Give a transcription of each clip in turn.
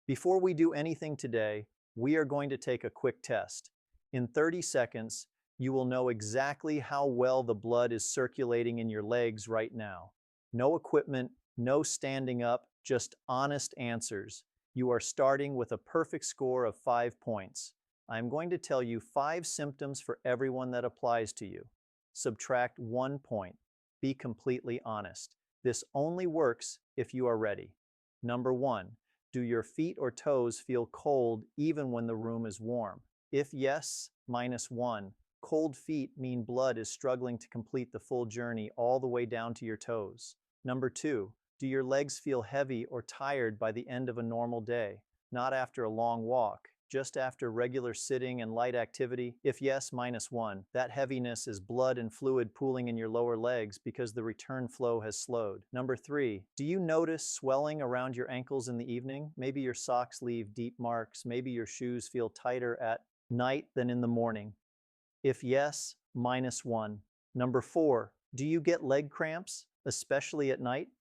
Before we do anything today, we are going to take a quick test. In 30 seconds, you will know exactly how well the blood is circulating in your legs right now. No equipment, no standing up, just honest answers. You are starting with a perfect score of 5 points. I'm going to tell you 5 symptoms for everyone that applies to you. Subtract 1 point. Be completely honest. This only works if you are ready. Number 1. Do your feet or toes feel cold even when the room is warm? If yes, -1. Cold feet mean blood is struggling to complete the full journey all the way down to your toes. Number 2. Do your legs feel heavy or tired by the end of a normal day? Not after a long walk, just after regular sitting and light activity? If yes, -1. That heaviness is blood and fluid pooling in your lower legs because the return flow has slowed. Number 3. Do you notice swelling around your ankles in the evening? Maybe your socks leave deep marks. Maybe your shoes feel tighter at night than in the morning. If yes, -1. Number 4. Do you get leg cramps, especially at night?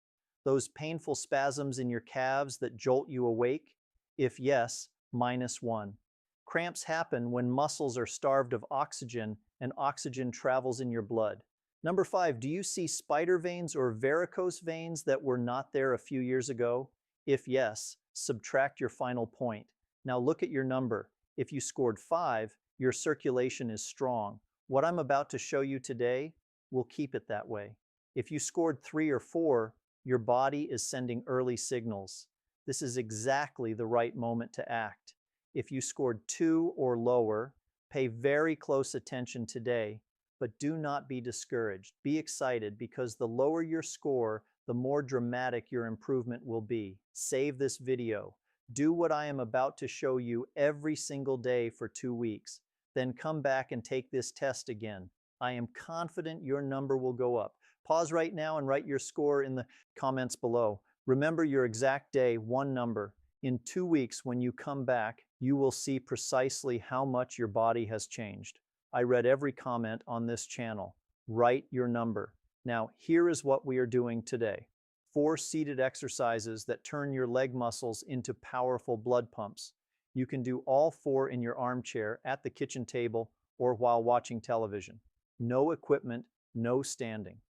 Those painful spasms in your calves that jolt you awake? If yes, -1. Cramps happen when muscles are starved of oxygen and oxygen travels in your blood. Number 5, do you see spider veins or varicose veins that were not there a few years ago? If yes, subtract your final point. Now look at your number. If you scored 5, your circulation is strong. What I'm about to show you today will keep it that way. If you scored 3 or 4, your body is sending early signals. This is exactly the right moment to act. If you scored 2 or lower, pay very close attention today, but do not be discouraged. Be excited because the lower your score, the more dramatic your improvement will be. Save this video. Do what I am about to show you every single day for 2 weeks. Then come back and take this test again. I am confident your number will go up. Pause right now and write your score in the comments below. Remember your exact day, one number. In 2 weeks, when you come back, you will see precisely how much your body has changed. I read every comment on this channel. Write your number. Now, here is what we are doing today. 4 seated exercises that turn your leg muscles into powerful blood pumps. You can do all 4 in your armchair, at the kitchen table, or while watching television. No equipment, no standing.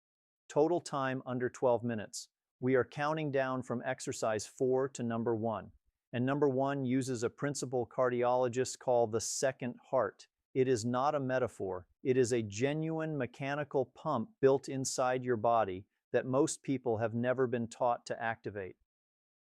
Total time under 12 minutes. We are counting down from exercise 4 to number 1. And number 1 uses a principle cardiologists call the second heart. It is not a metaphor. It is a genuine mechanical pump built inside your body that most people have never been taught to activate.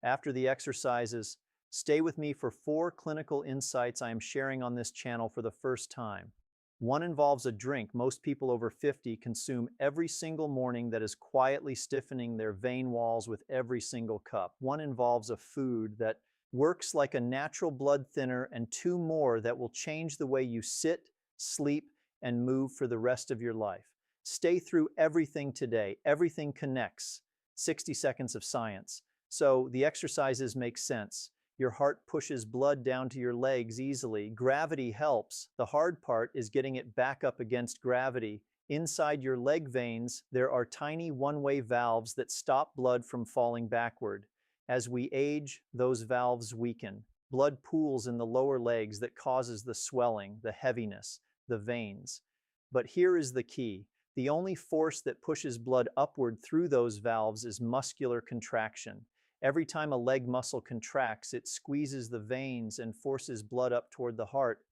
After the exercises, stay with me for 4 clinical insights I am sharing on this channel for the first time. One involves a drink most people over 50 consume every single morning that is quietly stiffening their vein walls with every single cup. One involves a food that works like a natural blood thinner, and 2 more that will change the way you sit, sleep, and move for the rest of your life. Stay through everything today. Everything connects. 60 seconds of science. So the exercises make sense. Your heart pushes blood down to your legs easily. Gravity helps. The hard part is getting it back up against gravity. Inside your leg veins, there are tiny one-way valves that stop blood from falling backward. As we age, those valves weaken. Blood pools in the lower legs that causes the swelling, the heaviness, the veins. But here is the key. The only force that pushes blood upward through those valves is muscular contraction. Every time a leg muscle contracts, it squeezes the veins and forces blood up toward the heart.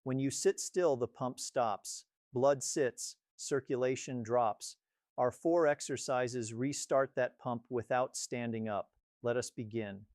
When you sit still, the pump stops. Blood sits, circulation drops. Our 4 exercises restart that pump without standing up. Let us begin.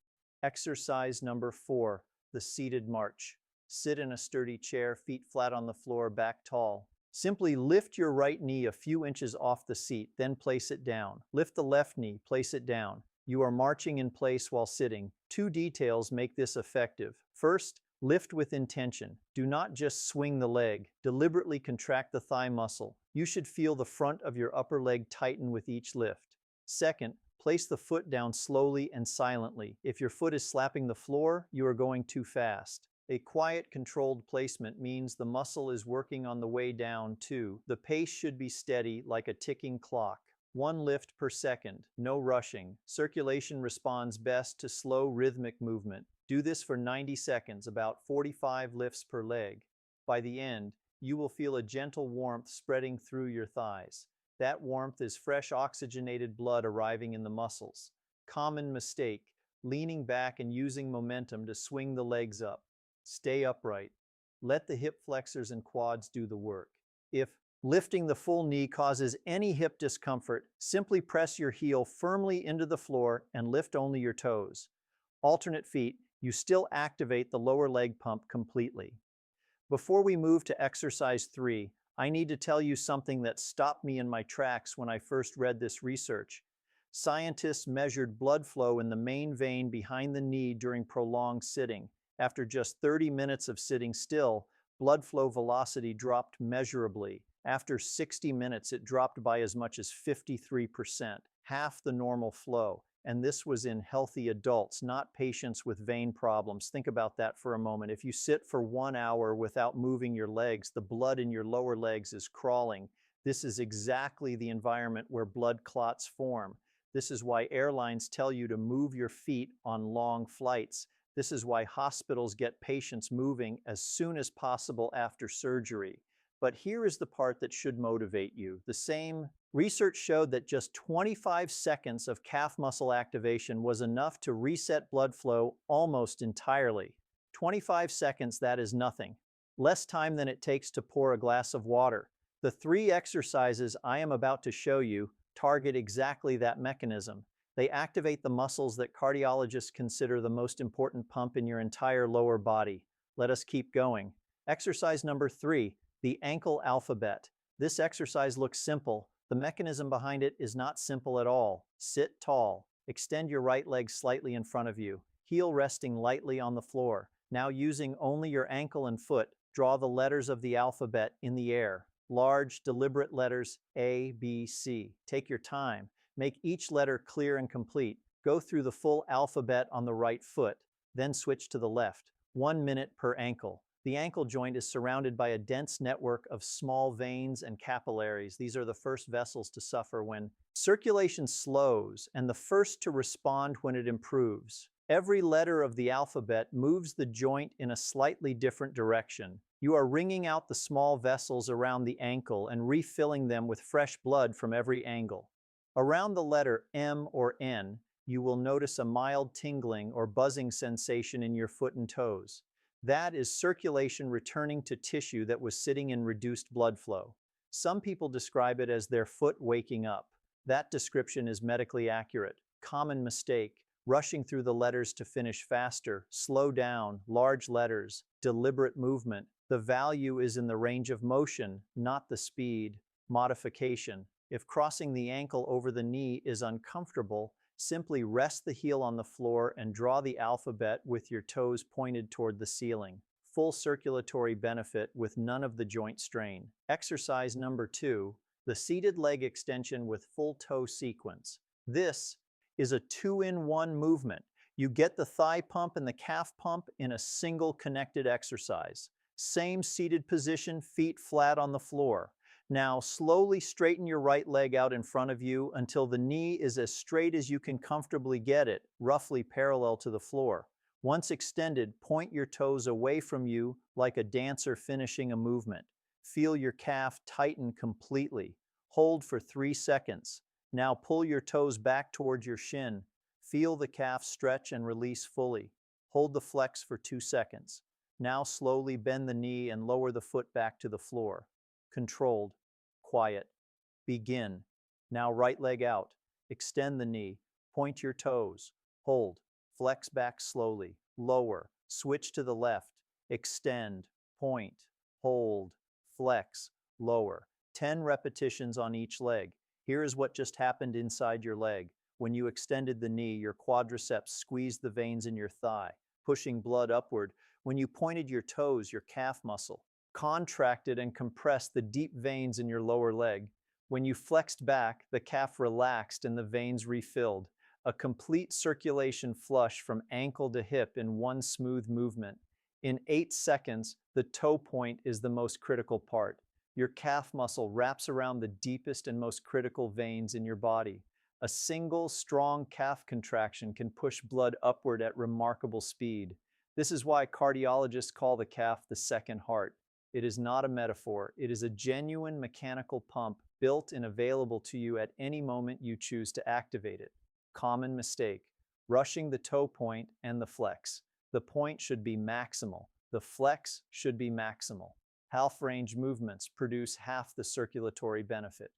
Exercise number 4, the seated march. Sit in a sturdy chair, feet flat on the floor, back tall. Simply lift your right knee a few inches off the seat, then place it down. Lift the left knee, place it down. You are marching in place while sitting. 2 details make this effective. First, lift with intention. Do not just swing the leg. Deliberately contract the thigh muscle. You should feel the front of your upper leg tighten with each lift. Second, place the foot down slowly and silently. If your foot is slapping the floor, you are going too fast. A quiet, controlled placement means the muscle is working on the way down too. The pace should be steady, like a ticking clock. 1 lift per second, no rushing. Circulation responds best to slow rhythmic movement. Do this for 90 seconds, about 45 lifts per leg. By the end, you will feel a gentle warmth spreading through your thighs. That warmth is fresh oxygenated blood arriving in the muscles. Common mistake, leaning back and using momentum to swing the legs up. Stay upright. Let the hip flexors and quads do the work. If lifting the full knee causes any hip discomfort, simply press your heel firmly into the floor and lift only your toes. Alternate feet, you still activate the lower leg pump completely. Before we move to exercise 3, I need to tell you something that stopped me in my tracks when I first read this research. Scientists measured blood flow in the main vein behind the knee during prolonged sitting. After just 30 minutes of sitting still, blood flow velocity dropped measurably. After 60 minutes, it dropped by as much as 53%, half the normal flow. And this was in healthy adults, not patients with vein problems. Think about that for a moment. If you sit for 1 hour without moving your legs, the blood in your lower legs is crawling. This is exactly the environment where blood clots form. This is why airlines tell you to move your feet on long flights. This is why hospitals get patients moving as soon as possible after surgery. But here is the part that should motivate you. The same research showed that just 25 seconds of calf muscle activation was enough to reset blood flow almost entirely. 25 seconds, that is nothing. Less time than it takes to pour a glass of water. The 3 exercises I am about to show you target exactly that mechanism. They activate the muscles that cardiologists consider the most important pump in your entire lower body. Let us keep going. Exercise number 3. The ankle alphabet. This exercise looks simple. The mechanism behind it is not simple at all. Sit tall. Extend your right leg slightly in front of you, heel resting lightly on the floor. Now using only your ankle and foot, draw the letters of the alphabet in the air. Large, deliberate letters A, B, C. Take your time. Make each letter clear and complete. Go through the full alphabet on the right foot, then switch to the left. 1 minute per ankle. The ankle joint is surrounded by a dense network of small veins and capillaries. These are the first vessels to suffer when circulation slows and the first to respond when it improves. Every letter of the alphabet moves the joint in a slightly different direction. You are wringing out the small vessels around the ankle and refilling them with fresh blood from every angle. Around the letter M or N, you will notice a mild tingling or buzzing sensation in your foot and toes. That is circulation returning to tissue that was sitting in reduced blood flow. Some people describe it as their foot waking up. That description is medically accurate. Common mistake: rushing through the letters to finish faster. Slow down. Large letters. Deliberate movement. The value is in the range of motion, not the speed. Modification: if crossing the ankle over the knee is uncomfortable, simply rest the heel on the floor and draw the alphabet with your toes pointed toward the ceiling. Full circulatory benefit with none of the joint strain. Exercise number 2, the seated leg extension with full toe sequence. This is a 2-in-1 movement. You get the thigh pump and the calf pump in a single connected exercise. Same seated position, feet flat on the floor. Now slowly straighten your right leg out in front of you until the knee is as straight as you can comfortably get it, roughly parallel to the floor. Once extended, point your toes away from you like a dancer finishing a movement. Feel your calf tighten completely. Hold for 3 seconds. Now pull your toes back towards your shin. Feel the calf stretch and release fully. Hold the flex for 2 seconds. Now slowly bend the knee and lower the foot back to the floor. Controlled, quiet. Begin. Now right leg out. Extend the knee. Point your toes. Hold. Flex back slowly. Lower. Switch to the left. Extend. Point. Hold. Flex. Lower. 10 repetitions on each leg. Here is what just happened inside your leg. When you extended the knee, your quadriceps squeezed the veins in your thigh, pushing blood upward. When you pointed your toes, your calf muscle contracted and compressed the deep veins in your lower leg. When you flexed back, the calf relaxed and the veins refilled. A complete circulation flush from ankle to hip in one smooth movement. In 8 seconds, the toe point is the most critical part. Your calf muscle wraps around the deepest and most critical veins in your body. A single strong calf contraction can push blood upward at remarkable speed. This is why cardiologists call the calf the second heart. It is not a metaphor. It is a genuine mechanical pump built and available to you at any moment you choose to activate it. Common mistake: rushing the toe point and the flex. The point should be maximal. The flex should be maximal. Half range movements produce half the circulatory benefit.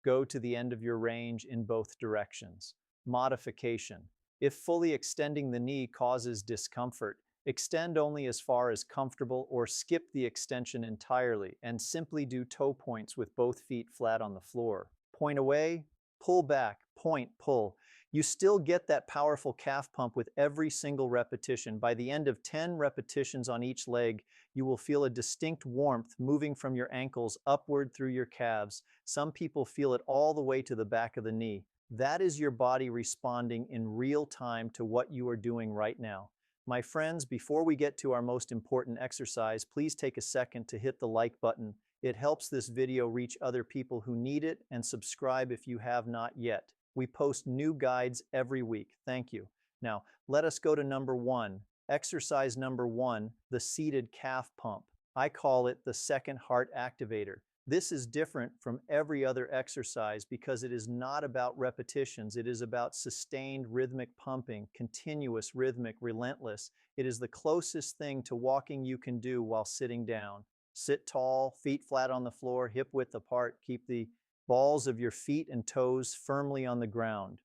Go to the end of your range in both directions. Modification: if fully extending the knee causes discomfort, extend only as far as comfortable or skip the extension entirely and simply do toe points with both feet flat on the floor. Point away, pull back, point, pull. You still get that powerful calf pump with every single repetition. By the end of 10 repetitions on each leg, you will feel a distinct warmth moving from your ankles upward through your calves. Some people feel it all the way to the back of the knee. That is your body responding in real time to what you are doing right now. My friends, before we get to our most important exercise, please take a second to hit the like button. It helps this video reach other people who need it, and subscribe if you have not yet. We post new guides every week. Thank you. Now, let us go to number 1. Exercise number 1, the seated calf pump. I call it the second heart activator. This is different from every other exercise because it is not about repetitions. It is about sustained rhythmic pumping, continuous, rhythmic, relentless. It is the closest thing to walking you can do while sitting down. Sit tall, feet flat on the floor, hip width apart. Keep the balls of your feet and toes firmly on the ground.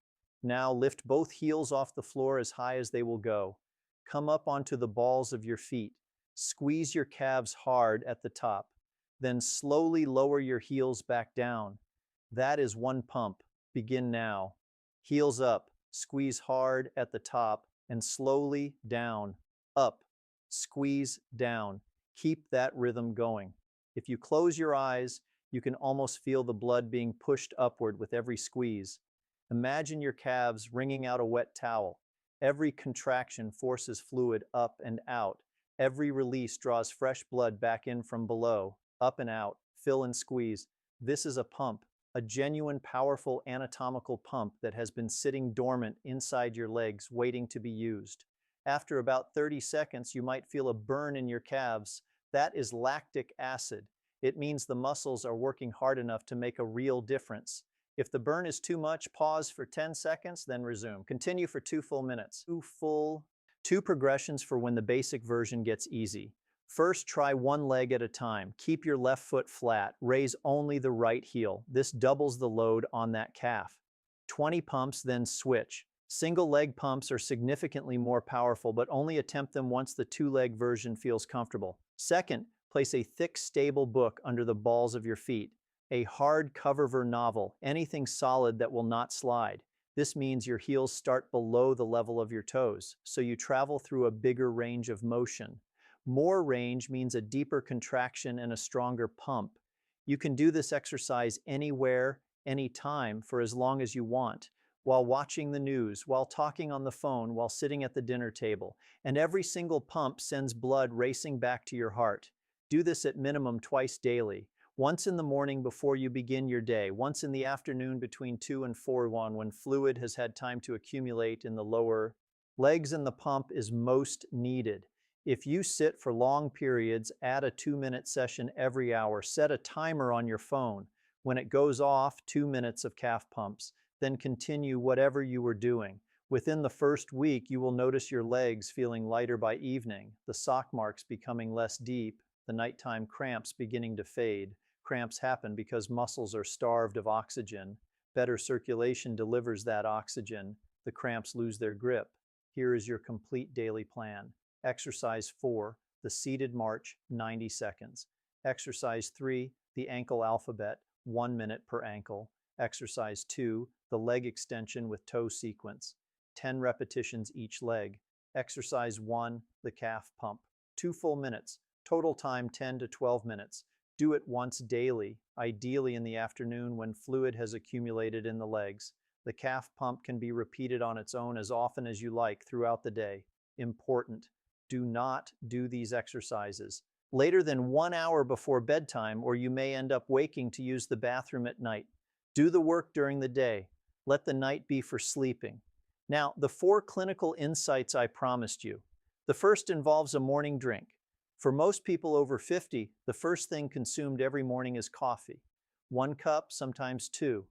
Now lift both heels off the floor as high as they will go. Come up onto the balls of your feet. Squeeze your calves hard at the top. Then slowly lower your heels back down. That is one pump. Begin now. Heels up. Squeeze hard at the top and slowly down. Up. Squeeze down. Keep that rhythm going. If you close your eyes, you can almost feel the blood being pushed upward with every squeeze. Imagine your calves wringing out a wet towel. Every contraction forces fluid up and out. Every release draws fresh blood back in from below, up and out, fill and squeeze. This is a pump, a genuine, powerful anatomical pump that has been sitting dormant inside your legs, waiting to be used. After about 30 seconds, you might feel a burn in your calves. That is lactic acid. It means the muscles are working hard enough to make a real difference. If the burn is too much, pause for 10 seconds, then resume. Continue for 2 full minutes. 2 progressions for when the basic version gets easy. First, try one leg at a time. Keep your left foot flat. Raise only the right heel. This doubles the load on that calf. 20 pumps, then switch. Single leg pumps are significantly more powerful, but only attempt them once the 2-leg version feels comfortable. Second, place a thick, stable book under the balls of your feet. A hardcover novel, anything solid that will not slide. This means your heels start below the level of your toes, so you travel through a bigger range of motion. More range means a deeper contraction and a stronger pump. You can do this exercise anywhere, anytime, for as long as you want, while watching the news, while talking on the phone, while sitting at the dinner table. And every single pump sends blood racing back to your heart. Do this at minimum twice daily. Once in the morning before you begin your day, once in the afternoon between 2 and 4:1 when fluid has had time to accumulate in the lower legs and the pump is most needed. If you sit for long periods, add a 2-minute session every hour. Set a timer on your phone. When it goes off, 2 minutes of calf pumps. Then continue whatever you were doing. Within the first week, you will notice your legs feeling lighter by evening, the sock marks becoming less deep, the nighttime cramps beginning to fade. Cramps happen because muscles are starved of oxygen. Better circulation delivers that oxygen. The cramps lose their grip. Here is your complete daily plan. Exercise 4, the seated march, 90 seconds. Exercise 3, the ankle alphabet, 1 minute per ankle. Exercise 2, the leg extension with toe sequence, 10 repetitions each leg. Exercise 1, the calf pump, 2 full minutes. Total time 10 to 12 minutes. Do it once daily, ideally in the afternoon when fluid has accumulated in the legs. The calf pump can be repeated on its own as often as you like throughout the day. Important: do not do these exercises later than 1 hour before bedtime, or you may end up waking to use the bathroom at night. Do the work during the day. Let the night be for sleeping. Now, the 4 clinical insights I promised you. The first involves a morning drink. For most people over 50, the first thing consumed every morning is coffee. 1 cup, sometimes 2.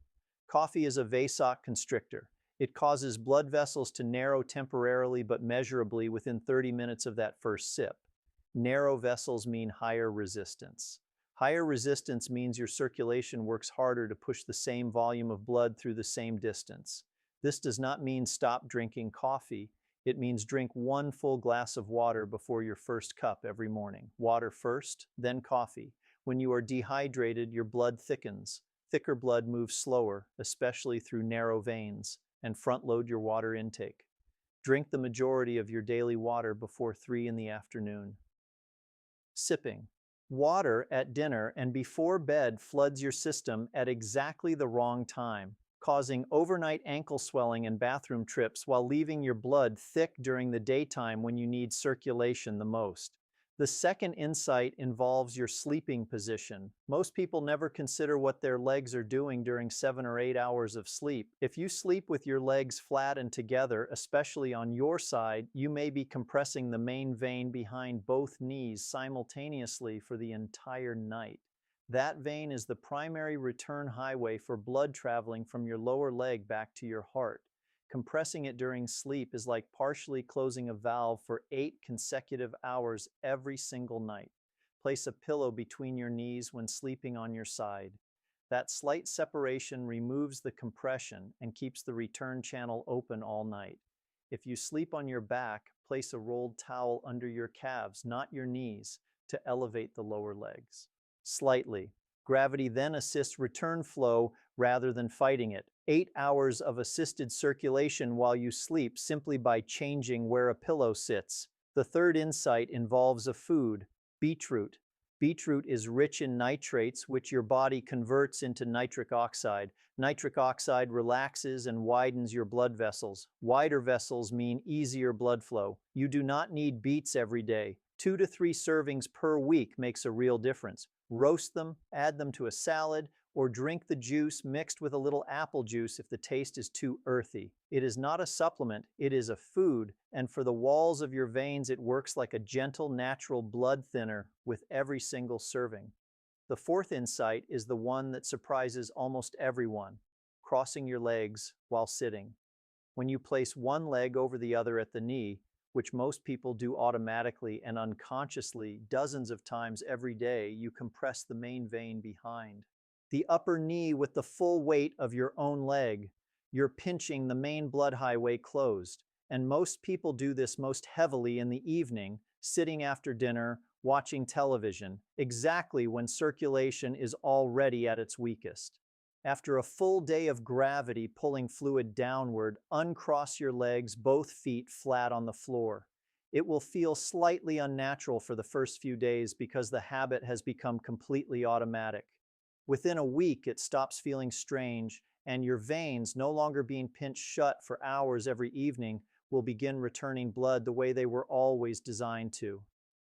Coffee is a vasoconstrictor. It causes blood vessels to narrow temporarily but measurably within 30 minutes of that first sip. Narrow vessels mean higher resistance. Higher resistance means your circulation works harder to push the same volume of blood through the same distance. This does not mean stop drinking coffee. It means drink 1 full glass of water before your first cup every morning. Water first, then coffee. When you are dehydrated, your blood thickens. Thicker blood moves slower, especially through narrow veins, and front-load your water intake. Drink the majority of your daily water before 3 in the afternoon. Sipping. Water at dinner and before bed floods your system at exactly the wrong time, causing overnight ankle swelling and bathroom trips while leaving your blood thick during the daytime when you need circulation the most. The second insight involves your sleeping position. Most people never consider what their legs are doing during 7 or 8 hours of sleep. If you sleep with your legs flat and together, especially on your side, you may be compressing the main vein behind both knees simultaneously for the entire night. That vein is the primary return highway for blood traveling from your lower leg back to your heart. Compressing it during sleep is like partially closing a valve for 8 consecutive hours every single night. Place a pillow between your knees when sleeping on your side. That slight separation removes the compression and keeps the return channel open all night. If you sleep on your back, place a rolled towel under your calves, not your knees, to elevate the lower legs. Slightly. Gravity then assists return flow rather than fighting it. 8 hours of assisted circulation while you sleep simply by changing where a pillow sits. The third insight involves a food, beetroot. Beetroot is rich in nitrates, which your body converts into nitric oxide. Nitric oxide relaxes and widens your blood vessels. Wider vessels mean easier blood flow. You do not need beets every day. 2 to 3 servings per week makes a real difference. Roast them, add them to a salad, or drink the juice mixed with a little apple juice if the taste is too earthy. It is not a supplement, it is a food, and for the walls of your veins it works like a gentle, natural blood thinner with every single serving. The fourth insight is the one that surprises almost everyone: crossing your legs while sitting. When you place one leg over the other at the knee, which most people do automatically and unconsciously dozens of times every day, you compress the main vein behind the upper knee with the full weight of your own leg. You're pinching the main blood highway closed. And most people do this most heavily in the evening, sitting after dinner, watching television, exactly when circulation is already at its weakest. After a full day of gravity pulling fluid downward, uncross your legs, both feet flat on the floor. It will feel slightly unnatural for the first few days because the habit has become completely automatic. Within a week, it stops feeling strange, and your veins, no longer being pinched shut for hours every evening, will begin returning blood the way they were always designed to.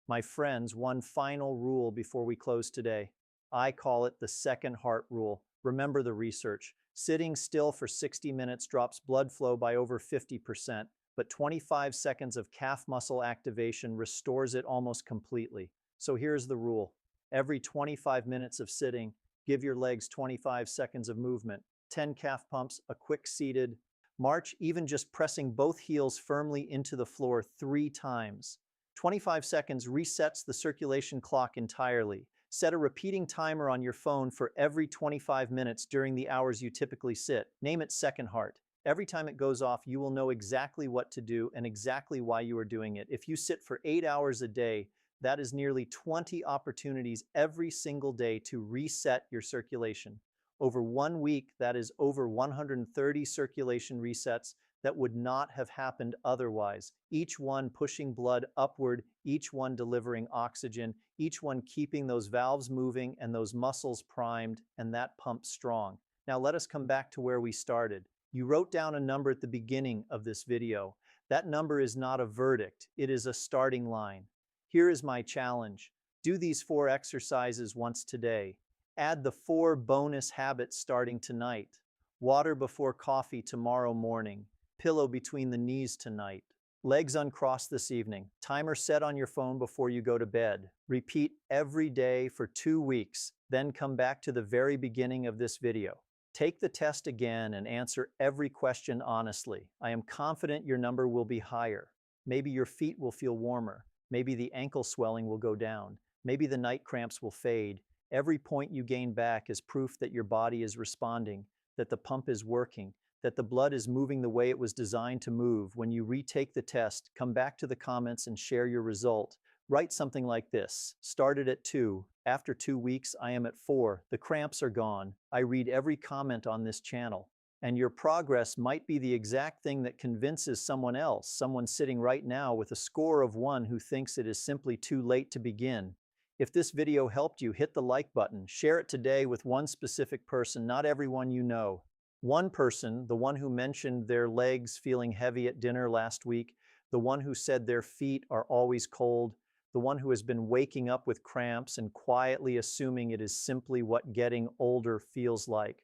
My friends, one final rule before we close today. I call it the second heart rule. Remember the research. Sitting still for 60 minutes drops blood flow by over 50%, but 25 seconds of calf muscle activation restores it almost completely. So here's the rule. Every 25 minutes of sitting, give your legs 25 seconds of movement. 10 calf pumps, a quick seated march, even just pressing both heels firmly into the floor 3 times. 25 seconds resets the circulation clock entirely. Set a repeating timer on your phone for every 25 minutes during the hours you typically sit. Name it second heart. Every time it goes off, you will know exactly what to do and exactly why you are doing it. If you sit for 8 hours a day, that is nearly 20 opportunities every single day to reset your circulation. Over 1 week, that is over 130 circulation resets that would not have happened otherwise. Each one pushing blood upward, each one delivering oxygen, each one keeping those valves moving and those muscles primed and that pump strong. Now let us come back to where we started. You wrote down a number at the beginning of this video. That number is not a verdict, it is a starting line. Here is my challenge. Do these 4 exercises once today. Add the 4 bonus habits starting tonight. Water before coffee tomorrow morning. Pillow between the knees tonight. Legs uncrossed this evening. Timer set on your phone before you go to bed. Repeat every day for 2 weeks, then come back to the very beginning of this video. Take the test again and answer every question honestly. I am confident your number will be higher. Maybe your feet will feel warmer. Maybe the ankle swelling will go down. Maybe the night cramps will fade. Every point you gain back is proof that your body is responding, that the pump is working, that the blood is moving the way it was designed to move. When you retake the test, come back to the comments and share your result. Write something like this: started at 2, after 2 weeks I am at 4, the cramps are gone, I read every comment on this channel. And your progress might be the exact thing that convinces someone else, someone sitting right now with a score of 1 who thinks it is simply too late to begin. If this video helped you, hit the like button, share it today with one specific person, not everyone you know. One person, the one who mentioned their legs feeling heavy at dinner last week, the one who said their feet are always cold, the one who has been waking up with cramps and quietly assuming it is simply what getting older feels like.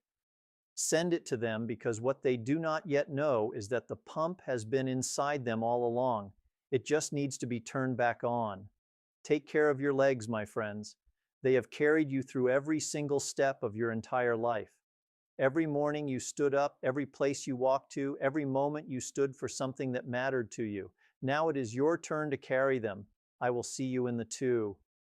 Send it to them, because what they do not yet know is that the pump has been inside them all along. It just needs to be turned back on. Take care of your legs, my friends. They have carried you through every single step of your entire life. Every morning you stood up, every place you walked to, every moment you stood for something that mattered to you. Now it is your turn to carry them. I will see you in the 2.